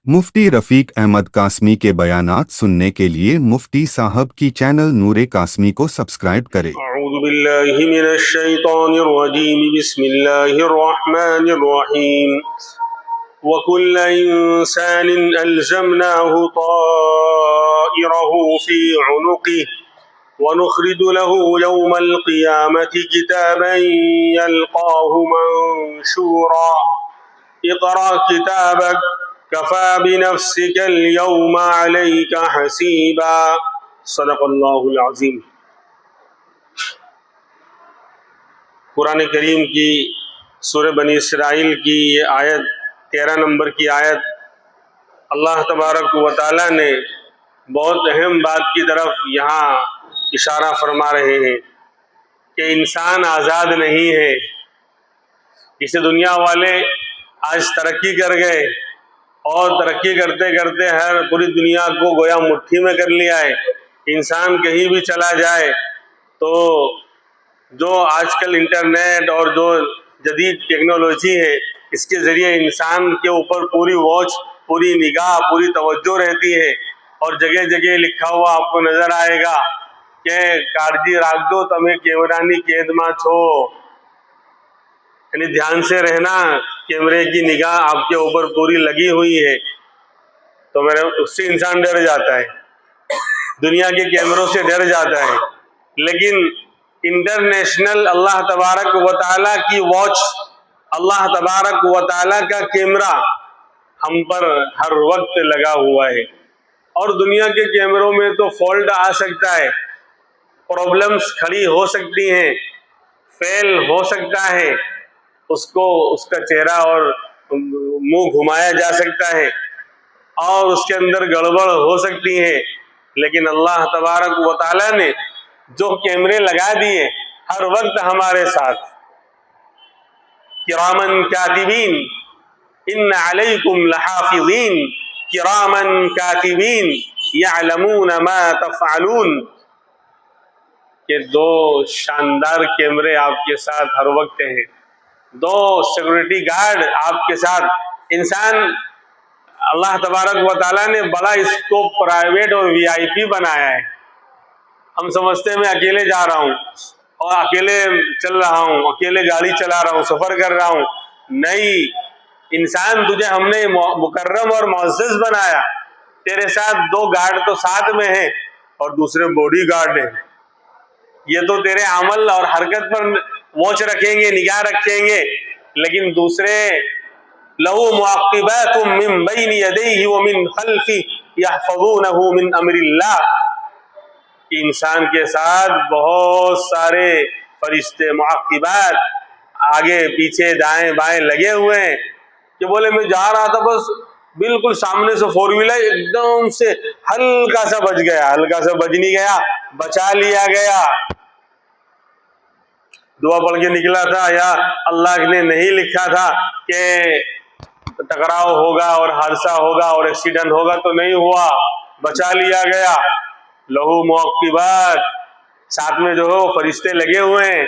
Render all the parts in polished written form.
मुफ्ती रफ़ीक अहमद कासमी के बयानात सुनने के लिए मुफ्ती साहब की चैनल नूरे कासमी को सब्सक्राइब करें। अऊज़ु बिल्लाहि मिनश शैतानिर रजीम बिस्मिल्लाहिर रहमानिर रहीम व कुल्ल इंसानिन अल्ज़मनाहु ताइरहु फ़ी उनुक़िहि व नुख़रिजु लहु यौमल क़ियामति किताबन यल्क़ाहु मंशूरा इक़रा किताबक कफ़ा बिनफ़्सिकल यौमा अलैका हसीबा। सदक़ल्लाहुल अज़ीम। कुरान करीम की सूरह बनी इसराइल की ये आयत 13 नंबर की आयत, अल्लाह तबारक व तआला ने बहुत अहम बात की तरफ यहाँ इशारा फरमा रहे हैं कि इंसान आज़ाद नहीं है। इसे दुनिया वाले आज तरक्की कर गए और तरक्की करते करते हर पूरी दुनिया को गोया मुट्ठी में कर लिया है। इंसान कहीं भी चला जाए तो जो आजकल इंटरनेट और जो जदीद टेक्नोलॉजी है, इसके ज़रिए इंसान के ऊपर पूरी वॉच, पूरी निगाह, पूरी तवज्जो रहती है और जगह जगह लिखा हुआ आपको नज़र आएगा कि काळजी राख तमें कैमरानी कैद में छो, यानी ध्यान से रहना, कैमरे की निगाह आपके ऊपर पूरी लगी हुई है। तो मेरे उससे इंसान डर जाता है, दुनिया के कैमरों से डर जाता है। लेकिन इंटरनेशनल अल्लाह तबारक व तआला की वॉच, अल्लाह तबारक व तआला का कैमरा हम पर हर वक्त लगा हुआ है। और दुनिया के कैमरों में तो फॉल्ट आ सकता है, प्रॉब्लम्स खड़ी हो सकती हैं, फेल हो सकता है, उसको उसका चेहरा और मुंह घुमाया जा सकता है और उसके अंदर गड़बड़ हो सकती है। लेकिन अल्लाह तबारक व तआला ने जो कैमरे लगा दिए हर वक्त हमारे साथ, किरामन कातिबीन इन्न अलैकुम लहाफिज़ीन किरामन कातिबीन यअलमून मा तफ़अलून, के दो शानदार कैमरे आपके साथ हर वक्त हैं, दो सिक्योरिटी गार्ड आपके साथ। इंसान अल्लाह तबारक व तआला ने बड़ा इसको प्राइवेट और वीआईपी बनाया है। हम समझते हैं मैं अकेले जा रहा हूँ और अकेले चल रहा हूँ, अकेले गाड़ी चला रहा हूँ, सफर कर रहा हूँ। नहीं, इंसान तुझे हमने मुकर्रम और मुअज़्ज़ज़ बनाया, तेरे साथ दो गार्ड तो साथ में हैं और दूसरे बॉडी गार्ड हैं। ये तो तेरे अमल और हरकत पर वॉच रखेंगे, निगाह रखेंगे, लेकिन दूसरे लहू मुअक़्क़िबातुम मिन बैनि यदैहि व मिन खल्फ़िही यहफ़ज़ूनहु मिन अम्रिल्लाह। इंसान के साथ बहुत सारे फरिश्ते मुअक़्क़िबात आगे पीछे दाएं बाएं लगे हुए हैं कि बोले मैं जा रहा था, बस बिल्कुल सामने से फोर व्हीलर एकदम से हल्का सा बच गया, हल्का सा बच नहीं गया, बचा लिया गया। दुआ पढ़ के निकला था या अल्लाह ने नहीं लिखा था कि टकराव होगा और हादसा होगा और एक्सीडेंट होगा, तो नहीं हुआ, बचा लिया गया। लहू मुअक़्क़िबात, साथ में जो है फरिश्ते लगे हुए हैं।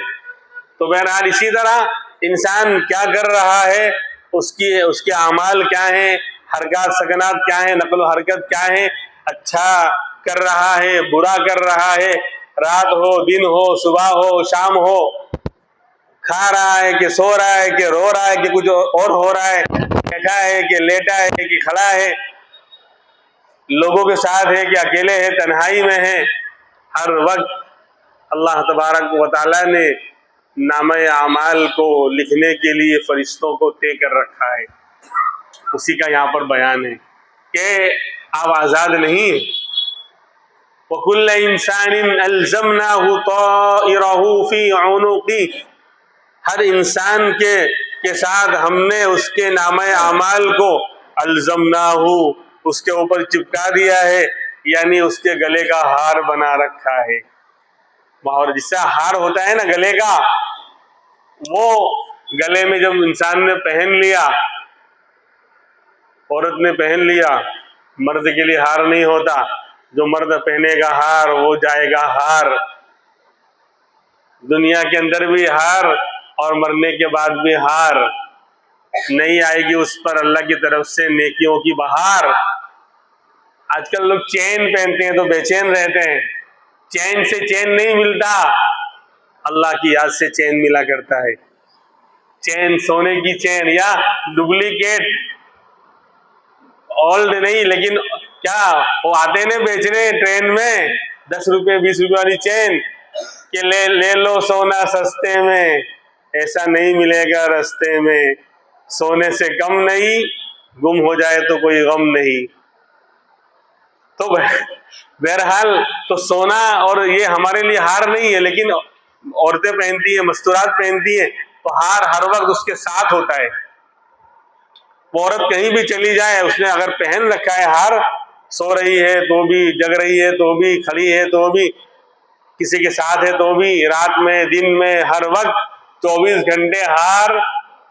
तो बहरहाल इसी तरह इंसान क्या कर रहा है, उसके अमाल क्या हैं, हरकत सकनात क्या है, नकल हरकत क्या है, अच्छा कर रहा है, बुरा कर रहा है, रात हो, दिन हो, सुबह हो, शाम हो, खा रहा है कि सो रहा है कि रो रहा है कि कुछ और हो रहा है, बैठा है कि लेटा है कि खड़ा है, लोगों के साथ है कि अकेले है, तन्हाई में है, हर वक्त अल्लाह तबारक व तआला ने नामे अमाल को लिखने के लिए फरिश्तों को तय कर रखा है। उसी का यहाँ पर बयान है कि आप आज़ाद नहीं हैं। वकुल्ल इंसानिन अल्ज़मनाहु ताइरहु फ़ी उनुक़िही, हर इंसान के साथ हमने उसके नामे अमाल को अल्ज़मनाहु, उसके ऊपर चिपका दिया है, यानी उसके गले का हार बना रखा है। और जिससे हार होता है ना गले का, वो गले में जब इंसान ने पहन लिया, औरत ने पहन लिया, मर्द के लिए हार नहीं होता, जो मर्द पहनेगा हार वो जाएगा हार। दुनिया के अंदर भी हार और मरने के बाद भी हार। नहीं आएगी उस पर अल्लाह की तरफ से नेकियों की बहार। आजकल लोग चेन पहनते हैं तो बेचैन रहते हैं, चैन से चैन नहीं मिलता, अल्लाह की याद से चैन मिला करता है। चैन सोने की चैन या डुप्लीकेट, ओल्ड नहीं, लेकिन क्या वो आते ने बेचने ट्रेन में 10 रुपए 20 रुपए वाली चैन के ले लो सोना सस्ते में, ऐसा नहीं मिलेगा रास्ते में, सोने से कम नहीं, गुम हो जाए तो कोई गम नहीं। तो बहरहाल तो सोना और ये हमारे लिए हार नहीं है, लेकिन औरतें पहनती है, मस्तूरात पहनती है, तो हार हर वक्त उसके साथ होता है। वो औरत कहीं भी चली जाए, उसने अगर पहन रखा है हार, सो रही है तो भी, जग रही है तो भी, खड़ी है तो भी, किसी के साथ है तो भी, रात में दिन में हर वक्त 24 घंटे हार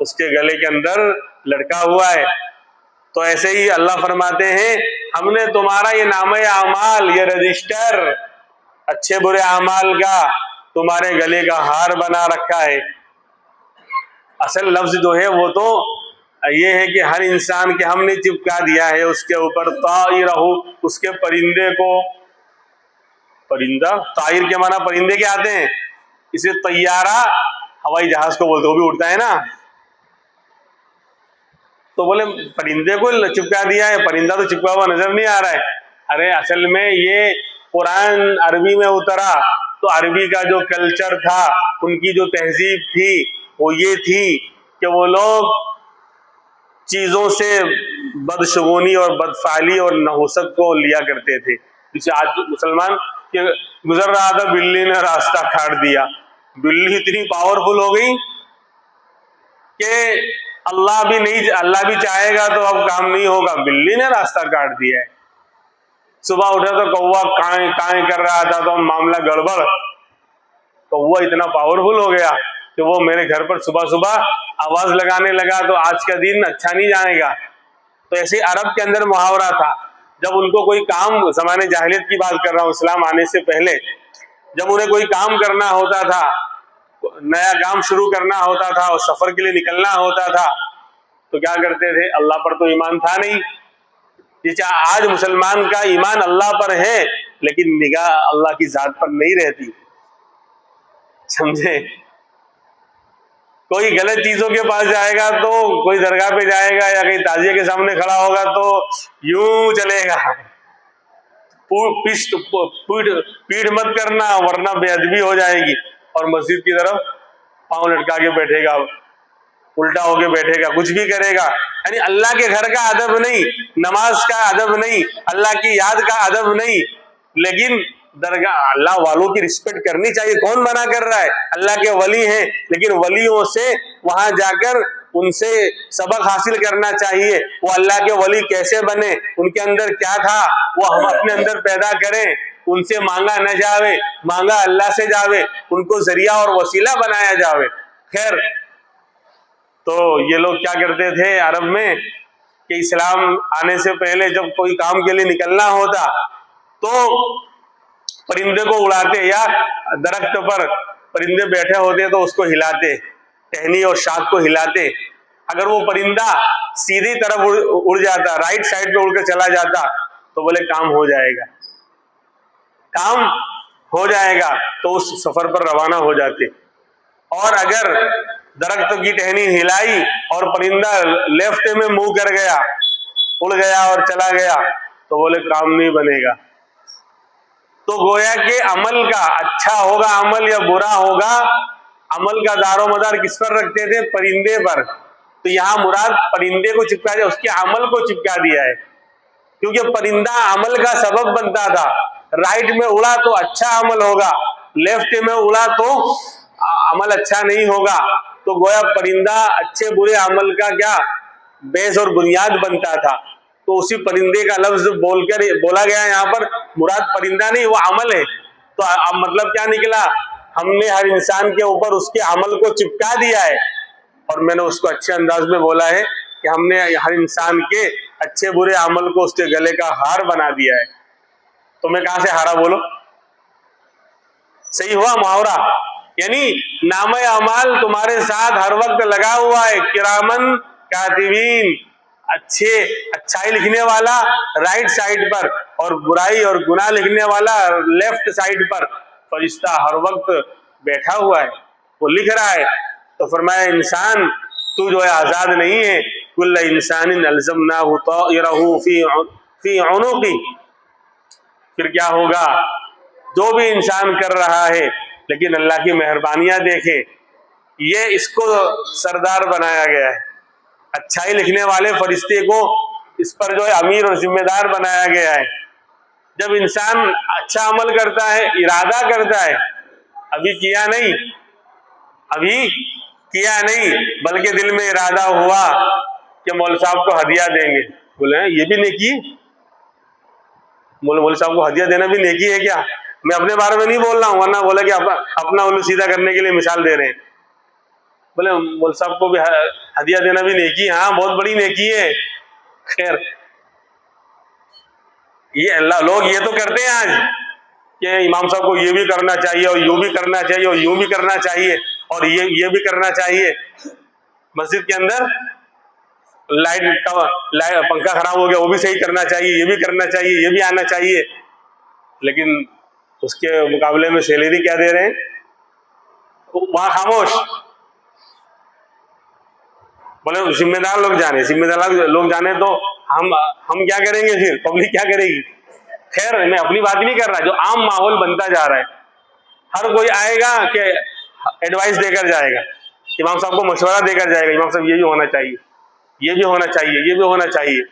उसके गले के अंदर लटका हुआ है। तो ऐसे ही अल्लाह फरमाते हैं, हमने तुम्हारा ये नामे आमाल, ये रजिस्टर अच्छे बुरे आमाल का तुम्हारे गले का हार बना रखा है। असल लफ्ज जो है वो तो ये है कि हर इंसान के हमने चिपका दिया है उसके ऊपर ताइरहू, उसके परिंदे को। परिंदा, ताइर के माना परिंदे के आते हैं, इसे तैयारा हवाई जहाज को बोलते, वो भी उड़ता है ना, तो बोले परिंदे को चिपका दिया है, परिंदा तो चिपका हुआ नजर नहीं आ रहा है। अरे असल में ये कुरान अरबी में उतरा, तो अरबी का जो कल्चर था, उनकी जो तहजीब थी, वो ये थी कि वो लोग चीजों से बदशगुनी और बदफाली और नहुसत को लिया करते थे। जैसे आज मुसलमान के गुजर रहा था, बिल्ली ने रास्ता काट दिया। बिल्ली इतनी पावरफुल हो गई कि अल्लाह भी चाहेगा तो अब काम नहीं होगा, बिल्ली ने रास्ता काट दिया है। सुबह उठा तो कौवा काए काए कर रहा था, तो मामला गड़बड़, कौवा इतना पावरफुल हो गया कि वो मेरे घर पर सुबह सुबह आवाज लगाने लगा, तो आज का दिन अच्छा नहीं जाएगा। तो ऐसे अरब के अंदर मुहावरा था, जब उनको कोई काम, ज़माने जाहिलियत की बात कर रहा हूँ, इस्लाम आने से पहले, जब उन्हें कोई काम करना होता था, नया काम शुरू करना होता था और सफर के लिए निकलना होता था, तो क्या करते थे, अल्लाह पर तो ईमान था नहीं। जैसे आज मुसलमान का ईमान अल्लाह पर है, लेकिन निगाह अल्लाह की जात पर नहीं रहती, समझे। कोई गलत चीजों के पास जाएगा तो, कोई दरगाह पे जाएगा या कहीं ताजिए के सामने खड़ा होगा तो यूं चलेगा, पीठ मत करना वरना बेअदबी हो जाएगी, और मस्जिद की तरफ पांव लटका के बैठेगा, उल्टा होके बैठेगा, कुछ भी करेगा। यानी अल्लाह के घर का अदब नहीं, नमाज का अदब नहीं, अल्लाह की याद का अदब नहीं, लेकिन दरगाह अल्लाह वालों की रिस्पेक्ट करनी चाहिए। कौन मना कर रहा है, अल्लाह के वली हैं, लेकिन वलियों से वहां जाकर उनसे सबक हासिल करना चाहिए। वो अल्लाह के वली कैसे बने, उनके अंदर क्या था, वो हम अपने अंदर पैदा करें। उनसे मांगा न जावे, मांगा अल्लाह से जावे, उनको जरिया और वसीला बनाया जावे। खैर, तो ये लोग क्या करते थे अरब में कि इस्लाम आने से पहले जब कोई काम के लिए निकलना होता तो परिंदे को उड़ाते, या दरख्त पर परिंदे बैठे होते तो उसको हिलाते, टहनी और शाख को हिलाते। अगर वो परिंदा सीधी तरफ उड़ जाता, राइट साइड पे उड़कर चला जाता, तो बोले काम हो जाएगा, काम हो जाएगा, तो उस सफर पर रवाना हो जाते। और अगर दरख्त की टहनी हिलाई और परिंदा लेफ्ट में मुंह कर गया, उड़ गया और चला गया, तो बोले काम नहीं बनेगा। तो गोया के अमल का, अच्छा होगा अमल या बुरा होगा, अमल का दारोमदार किस पर रखते थे, परिंदे पर। तो यहाँ मुराद परिंदे को चिपका दिया, उसके अमल को चिपका दिया है, क्योंकि परिंदा अमल का सबब बनता था। राइट में उड़ा तो अच्छा अमल होगा, लेफ्ट में उड़ा तो अमल अच्छा नहीं होगा। तो गोया परिंदा अच्छे बुरे अमल का क्या बेस और बुनियाद बनता था। तो उसी परिंदे का लफ्ज बोला गया यहाँ पर, मुराद परिंदा नहीं, वो अमल है। तो अब मतलब क्या निकला, हमने हर इंसान के ऊपर उसके अमल को चिपका दिया है, और मैंने उसको अच्छे अंदाज में बोला है कि हमने हर इंसान के अच्छे बुरे अमल को उसके गले का हार बना दिया है। तो मैं कहां से हारा, बोलो, सही हुआ मुहावरा। यानी नामे अमाल तुम्हारे साथ हर वक्त लगा हुआ है, किरामन कातिबीन, अच्छाई लिखने वाला राइट साइड पर और बुराई और गुनाह लिखने वाला लेफ्ट साइड पर फरिश्ता हर वक्त बैठा हुआ है, वो लिख रहा है। तो फरमाया इंसान तू जो है आजाद नहीं है, कुल्ल इंसानिन अलज़मनाहु ताइरहु फी उनुक़ी। फिर क्या होगा, जो भी इंसान कर रहा है, लेकिन अल्लाह की मेहरबानियां देखें, ये इसको सरदार बनाया गया है। अच्छाई लिखने वाले फरिश्ते को इस पर जो है अमीर और जिम्मेदार बनाया गया है। जब इंसान अच्छा अमल करता है, इरादा करता है, अभी किया नहीं, बल्कि दिल में इरादा हुआ कि मौलवी साहब को हदिया देंगे, बोले ये भी नेकी है, मौलवी साहब को हदिया देना भी नेकी है क्या? मैं अपने बारे में नहीं बोल रहा हूँ, वरना बोला कि अपना उल्लू सीधा करने के लिए मिसाल दे रहे हैं। बोले मौलवी साहब को भी हदिया देना भी नेकी है। हाँ, बहुत बड़ी नेकी है। खैर, ये अल्लाह लोग ये तो करते हैं आज कि इमाम साहब को ये भी करना चाहिए और यूं भी करना चाहिए और यूं भी करना चाहिए और ये भी करना चाहिए। मस्जिद के अंदर लाइट पंखा खराब हो गया, वो भी सही करना चाहिए, ये भी करना चाहिए, ये भी आना चाहिए, लेकिन उसके मुकाबले में सैलरी क्या दे रहे हैं? वहां खामोश। बोले जिम्मेदार लोग जाने तो हम क्या करेंगे, फिर पब्लिक क्या करेगी? खैर, मैं अपनी बात नहीं कर रहा, जो आम माहौल बनता जा रहा है, हर कोई आएगा कि एडवाइस देकर जाएगा, इमाम साहब को मशवरा देकर जाएगा, इमाम साहब ये भी होना चाहिए, ये भी होना चाहिए, ये भी होना चाहिए।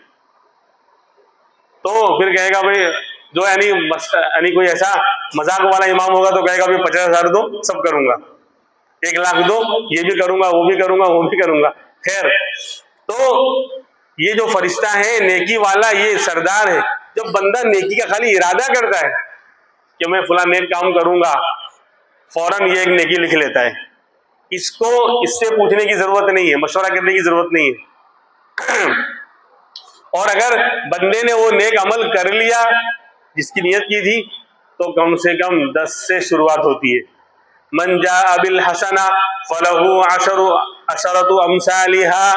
तो फिर कहेगा भाई जो यानी कोई ऐसा मजाक वाला इमाम होगा तो कहेगा भाई 50,000 दो, सब करूंगा, 1 लाख दो, ये भी करूंगा, वो भी करूंगा, वो भी करूंगा। खैर, तो ये जो फरिश्ता है नेकी वाला, ये सरदार है। जब बंदा नेकी का खाली इरादा करता है कि मैं फला नेक काम करूंगा, फौरन ये एक नेकी लिख लेता है। इसको इससे पूछने की जरूरत नहीं है, मशवरा करने की जरूरत नहीं है। और अगर बंदे ने वो नेक अमल कर लिया जिसकी नियत की थी, तो कम से कम 10 से शुरुआत होती है। मन जा बिल हसना फलहु अशरतु अमसालिहा,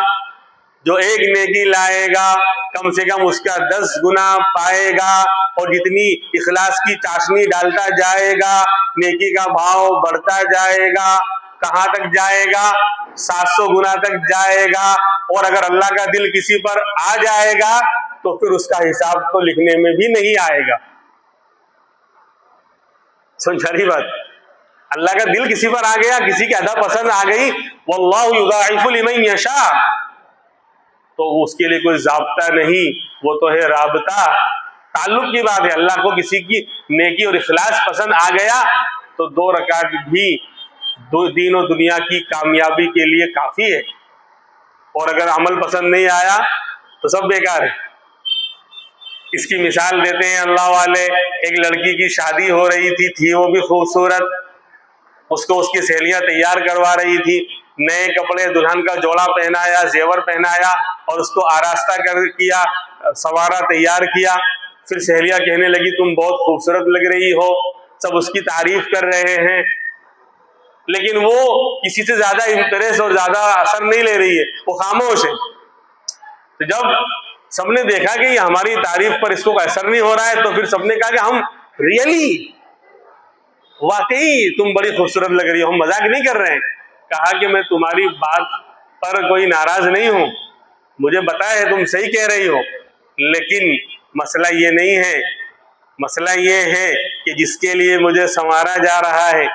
जो एक नेकी लाएगा कम से कम उसका 10 गुना पाएगा, और जितनी इखलास की चाशनी डालता जाएगा नेकी का भाव बढ़ता जाएगा। कहाँ तक जाएगा? 700 गुना तक जाएगा। और अगर अल्लाह का दिल किसी पर आ जाएगा तो फिर उसका हिसाब तो लिखने में भी नहीं आएगा। समझारी बात, अल्लाह का दिल किसी पर आ गया, किसी की अदा पसंद आ गई, वल्लाहु युदाइफु लिमन यशा, तो उसके लिए कोई जाब्ता नहीं, वो तो है राबता, ताल्लुक की बात है। अल्लाह को किसी की नेकी और इखलास पसंद आ गया तो 2 रकात भी दीन और दुनिया की कामयाबी के लिए काफी है। और अगर अमल पसंद नहीं आया तो सब बेकार है। इसकी मिसाल देते हैं अल्लाह वाले। एक लड़की की शादी हो रही थी वो भी खूबसूरत, उसको उसकी सहेलियां तैयार करवा रही थी, नए कपड़े दुल्हन का जोड़ा पहनाया, जेवर पहनाया और उसको आरास्ता कर किया, सवारा तैयार किया। फिर सहेलियां कहने लगी तुम बहुत खूबसूरत लग रही हो, सब उसकी तारीफ कर रहे हैं, लेकिन वो किसी से ज्यादा इंटरेस्ट और ज्यादा असर नहीं ले रही है, वो खामोश है। तो जब सबने देखा कि हमारी तारीफ पर इसको असर नहीं हो रहा है, तो फिर सबने कहा कि हम रियली वाकई तुम बड़ी खूबसूरत लग रही हो, हम मजाक नहीं कर रहे हैं। कहा कि मैं तुम्हारी बात पर कोई नाराज नहीं हूं, मुझे पता है तुम सही कह रही हो, लेकिन मसला ये नहीं है, मसला ये है कि जिसके लिए मुझे संवारा जा रहा है,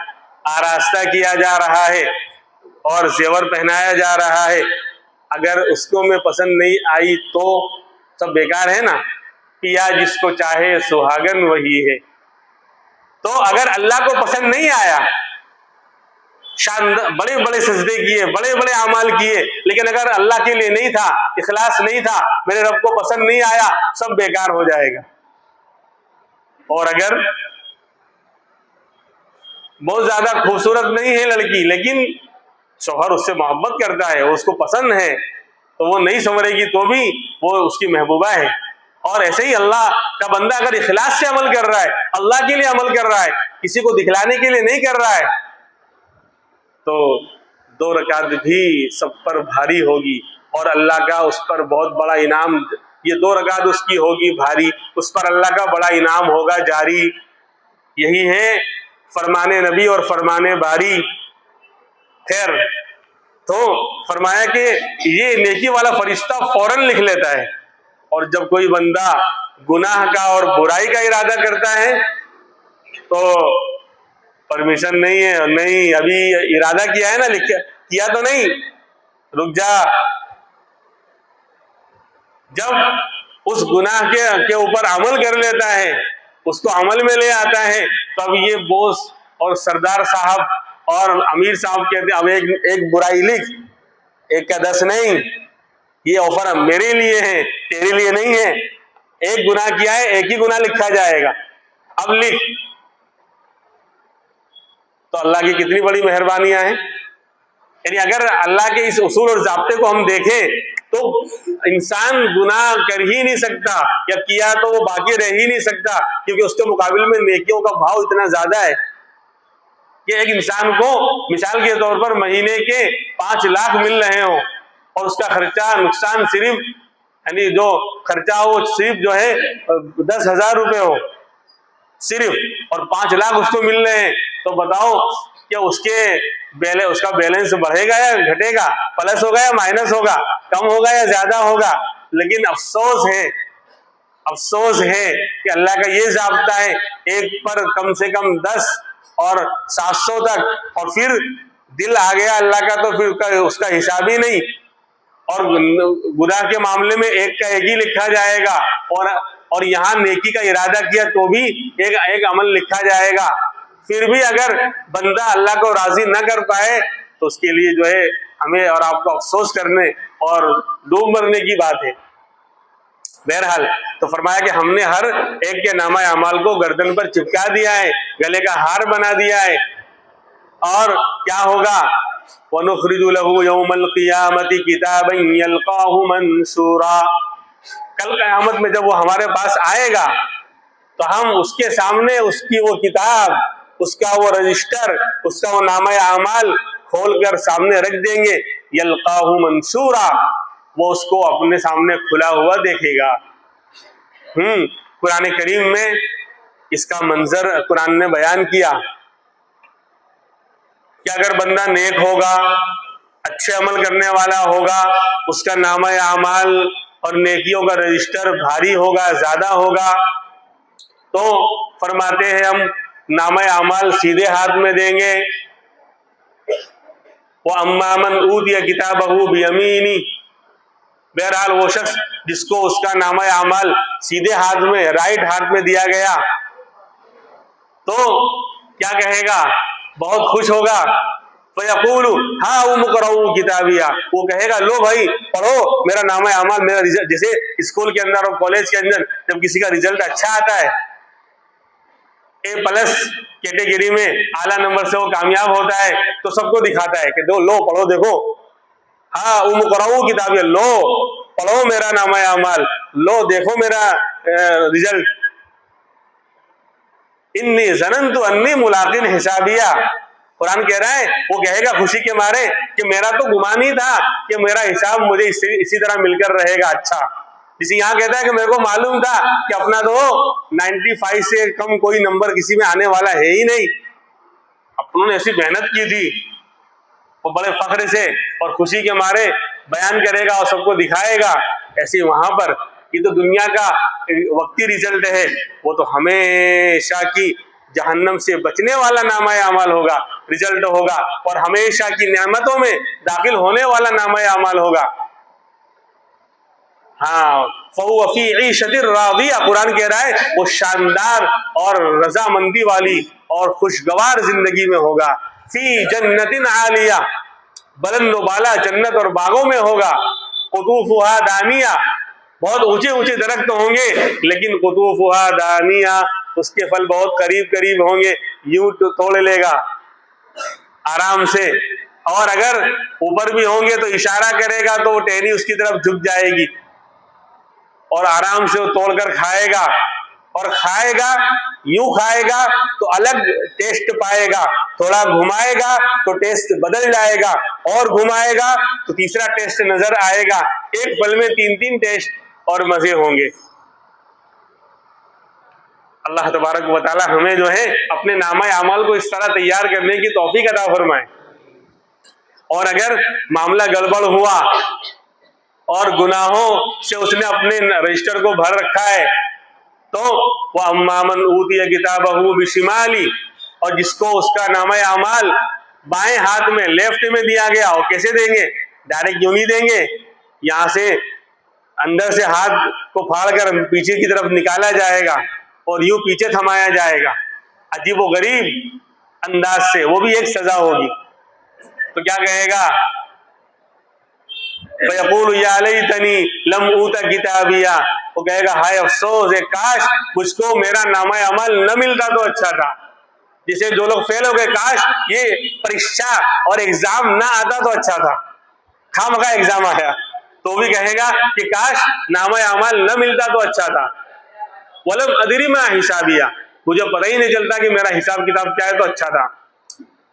आरास्ता किया जा रहा है और जेवर पहनाया जा रहा है, अगर उसको मैं पसंद नहीं आई तो सब बेकार है ना। पिया जिसको चाहे सुहागन वही है। तो अगर अल्लाह को पसंद नहीं आया, शानदार बड़े बड़े सजदे किए, बड़े बड़े अमाल किए, लेकिन अगर अल्लाह के लिए नहीं था, इखलास नहीं था, मेरे रब को पसंद नहीं आया, सब बेकार हो जाएगा। और अगर बहुत ज्यादा खूबसूरत नहीं है लड़की, लेकिन शौहर उससे मोहब्बत करता है, उसको पसंद है, तो वो नहीं संवरेगी तो भी वो उसकी महबूबा है। और ऐसे ही अल्लाह का बंदा अगर इखलास से अमल कर रहा है, अल्लाह के लिए अमल कर रहा है, किसी को दिखलाने के लिए नहीं कर रहा है, तो 2 रकात भी सब पर भारी होगी। और अल्लाह का उस पर बहुत बड़ा इनाम, ये 2 रकात उसकी होगी भारी, उस पर अल्लाह का बड़ा इनाम होगा जारी। यही है फरमाने नबी और फरमाने बारी। खैर, तो फरमाया कि ये नेकी वाला फरिश्ता फौरन लिख लेता है, और जब कोई बंदा गुनाह का और बुराई का इरादा करता है तो परमिशन नहीं है, नहीं अभी इरादा किया है ना, लिख किया तो नहीं, रुक जा। जब उस गुनाह के ऊपर अमल कर लेता है, उसको अमल में ले आता है, तब ये बॉस और सरदार साहब और अमीर साहब कहते हैं अब एक बुराई लिख, 1 का 10 नहीं, ये ऑफर मेरे लिए है, तेरे लिए नहीं है। एक गुनाह किया है, एक ही गुनाह लिखा जाएगा, अब लिख। तो अल्लाह की कितनी बड़ी मेहरबानियां हैं। यानी अगर अल्लाह के इस उसूल और ज़ाब्ते को हम देखें तो इंसान गुनाह कर ही नहीं सकता, या किया तो वो बाकी रह ही नहीं सकता, क्योंकि उसके मुकाबले में नेकियों का भाव इतना ज्यादा है कि एक इंसान को मिसाल के तौर पर महीने के 5 लाख मिल रहे हो और उसका खर्चा नुकसान सिर्फ, यानी जो खर्चा हो सिर्फ जो है 10,000 रुपए हो सिर्फ, और 5 लाख उसको मिल रहे हैं, तो बताओ कि उसका बैलेंस बढ़ेगा या घटेगा, प्लस होगा या माइनस होगा, कम होगा या ज्यादा होगा। लेकिन अफसोस है कि अल्लाह का ये ज़ाब्ता है, एक पर कम से कम 10 और 700 तक, और फिर दिल आ गया अल्लाह का तो फिर उसका हिसाब ही नहीं, और गुनाह के मामले में 1 का 1 ही लिखा जाएगा, और यहाँ नेकी का इरादा किया तो भी एक अमल लिखा जाएगा। फिर भी अगर बंदा अल्लाह को राजी न कर पाए तो उसके लिए जो है हमें और आपको अफसोस करने और डूब मरने की बात है। बहरहाल, तो फरमाया कि हमने हर एक के नामा अमाल को गर्दन पर चिपका दिया है, गले का हार बना दिया है, और क्या होगा, वनुखरिजु लहू यौमल क़ियामति किताबन यल्क़ाहु मंशूरा। कल क़यामत में जब वो हमारे पास आएगा तो हम उसके सामने उसकी वो किताब, उसका वो रजिस्टर, उसका वो नामा अमाल खोल कर सामने रख देंगे। यल्क़ाहु मंशूरा, वो उसको अपने सामने खुला हुआ देखेगा। कुरान करीम में इसका मंजर कुरान ने बयान किया कि अगर बंदा नेक होगा, अच्छे अमल करने वाला होगा, उसका नामा अमाल और नेकियों का रजिस्टर भारी होगा, ज्यादा होगा, तो फरमाते हैं हम नामा अमाल सीधे हाथ में देंगे। वो अम्मामन ऊतिया किताबहू बियमीनी, बहरहाल वो शख्स जिसको उसका नामा अमाल सीधे हाथ में, राइट हाथ में दिया गया, तो क्या कहेगा, बहुत खुश होगा। फयक़ूलु हाँ उमुक़रऊ किताबिया, वो कहेगा लो भाई पढ़ो मेरा नामा अमाल, मेरा रिजल्ट। जैसे स्कूल के अंदर और कॉलेज के अंदर जब किसी का रिजल्ट अच्छा आता है, A+ कैटेगरी में आला नंबर से वो कामयाब होता है, तो सबको दिखाता है कि दो लो पढ़ो, देखो हाँ उमुक़रऊ किताबिया, लो पढ़ो मेरा नामा अमाल, लो देखो मेरा रिजल्ट। इन्नी ज़ननतु अन्नी मुलाक़िन हिसाबिया, कुरान कह रहा है, वो कहेगा खुशी के मारे कि मेरा तो गुमान ही था कि मेरा हिसाब मुझे इसी तरह मिलकर रहेगा अच्छा। जिसे यहाँ कहता है कि मेरे को मालूम था कि अपना तो 95 से कम कोई नंबर किसी में आने वाला है ही नहीं, अपनों ने ऐसी मेहनत की थी, वो बड़े फख्र से और खुशी के मारे बयान करेगा और सबको दिखाएगा। ऐसे वहां पर ये तो दुनिया का वक्ती रिजल्ट है, वो तो हमेशा की जहन्नम से बचने वाला नामा अमाल होगा, रिजल्ट होगा, और हमेशा की नेमतों में दाखिल होने वाला नामा अमाल होगा। हाँ, फ़हुव फ़ी ईशतिर राज़िया, कुरान कह रहा है वो शानदार और रजामंदी वाली और खुशगवार जिंदगी में होगा। फी जन्नतिन आलिया, बुलंद बाला जन्नत और बागों में होगा। कुतूफ़ुहा दानिया, बहुत ऊंचे ऊंचे दरख्त होंगे, लेकिन कुतूफ़ुहा दानिया, उसके फल बहुत करीब करीब होंगे, यूं तो तोड़ लेगा आराम से, और अगर ऊपर भी होंगे तो इशारा करेगा तो वो टहनी उसकी तरफ झुक जाएगी और आराम से वो तोड़कर खाएगा। और खाएगा, यूं खाएगा तो अलग टेस्ट पाएगा, थोड़ा घुमाएगा तो टेस्ट बदल जाएगा, और घुमाएगा तो तीसरा टेस्ट नजर आएगा। एक पल में 3-3 टेस्ट और मजे होंगे। अल्लाह तबारक व तआला हमें जो है अपने नामा अमाल को इस तरह तैयार करने की तौफीक अता फरमाए। और अगर मामला गड़बड़ हुआ और गुनाहों से उसने अपने रजिस्टर को भर रखा है, तो वह अम्मामन ऊतिया किताबहू बिशिमाली, और जिसको उसका नामा अमाल बाएं हाथ में, लेफ्ट में दिया गया, वो कैसे देंगे? डायरेक्ट यूं नहीं देंगे, यहाँ से अंदर से हाथ को फाड़ कर पीछे की तरफ निकाला जाएगा और यूं पीछे थमाया जाएगा अजीब व गरीब अंदाज से, वो भी एक सजा होगी। तो क्या कहेगा? फयक़ूलु या लैतनी लम ऊता किताबिया, वो कहेगा हाय अफसोस है, काश मुझको मेरा नामा अमल न मिलता तो अच्छा था। जिसे जो लोग फेल हो गए, काश ये परीक्षा और एग्जाम ना आता तो अच्छा था, खामखा एग्जाम आया, तो भी कहेगा कि काश नामा अमल न मिलता तो अच्छा था। वलम अदरी मा हिसाबिया, मुझे पता ही नहीं चलता कि मेरा हिसाब किताब क्या है तो अच्छा था।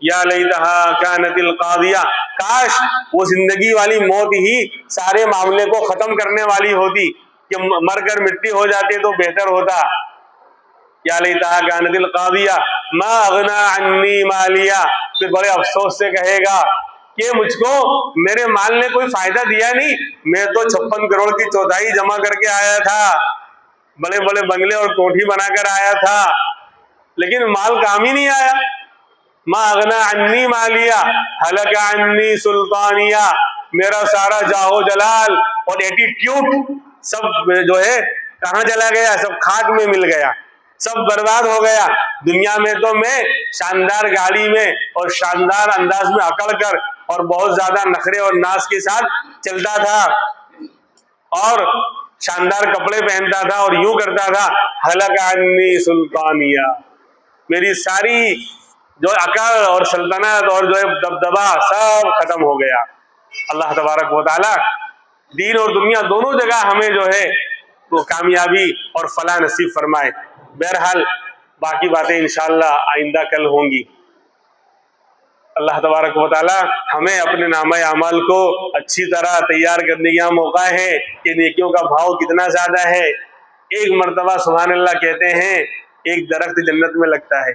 या लैतहा कानतिल कादिया, काश वो जिंदगी वाली मौत ही सारे मामले को खत्म करने वाली होती, कि मरकर मिट्टी हो जाती तो बेहतर होता। या लैतहा कानतिल कादिया मा अगना अन्नी मालिया, फिर बड़े अफसोस से कहेगा कि मुझको मेरे माल ने कोई फायदा दिया नहीं, मैं तो 56 करोड़ की चौथाई जमा करके आया था, बड़े बड़े बंगले और कोठी बनाकर आया था, लेकिन माल काम ही नहीं आया। मा अगना अन्नी मालिया हलका अन्नी सुल्तानिया, मेरा सारा जाहो जलाल और एटीट्यूड सब जो है कहाँ चला गया? सब खाक में मिल गया, सब बर्बाद हो गया। दुनिया में तो मैं शानदार गाड़ी में और शानदार अंदाज में अकड़ कर और बहुत ज्यादा नखरे और नाज के साथ चलता था और शानदार कपड़े पहनता था और यूं करता था, हलका अन्नी सुल्तानिया, मेरी सारी जो अकड़ और सल्तनत और जो है दबदबा सब खत्म हो गया। अल्लाह तबारक व तआला दीन और दुनिया दोनों जगह हमें जो है वो कामयाबी और फलाह नसीब फरमाए। बहरहाल बाकी बातें इंशाअल्लाह आइंदा कल होंगी। अल्लाह तबारक व तआला हमें अपने नामा अमाल को अच्छी तरह तैयार करने का मौका है कि नेकियों का भाव कितना ज्यादा है। एक मर्तबा सुभान अल्लाह कहते हैं, एक दरख्त जन्नत में लगता है।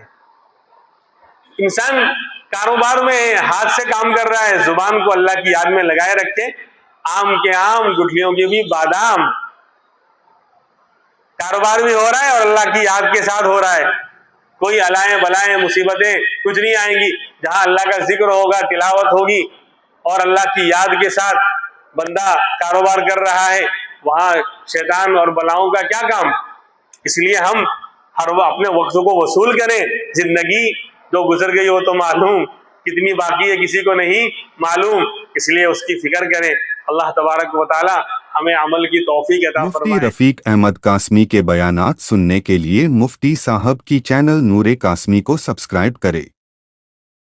इंसान कारोबार में हाथ से काम कर रहा है, जुबान को अल्लाह की याद में लगाए रखे, आम के आम गुठलियों के भी बादाम, कारोबार भी हो रहा है और अल्लाह की याद के साथ हो रहा है। कोई अलाएं बलाएं मुसीबतें कुछ नहीं आएंगी। जहां अल्लाह का जिक्र होगा, तिलावत होगी और अल्लाह की याद के साथ बंदा कारोबार कर रहा है, वहां शैतान और बलाओं का क्या काम। इसलिए हम हर अपने वक्त को वसूल करें। जिंदगी जो गुजर गई वो तो मालूम, कितनी बाकी है किसी को नहीं मालूम, इसलिए उसकी फिक्र करें। अल्लाह तबारक व तआला हमें अमल की तौफीक अता फरमाए। मुफ्ती रफीक अहमद कासमी के बयानात सुनने के लिए मुफ्ती साहब की चैनल नूरे कासमी को सब्सक्राइब करें।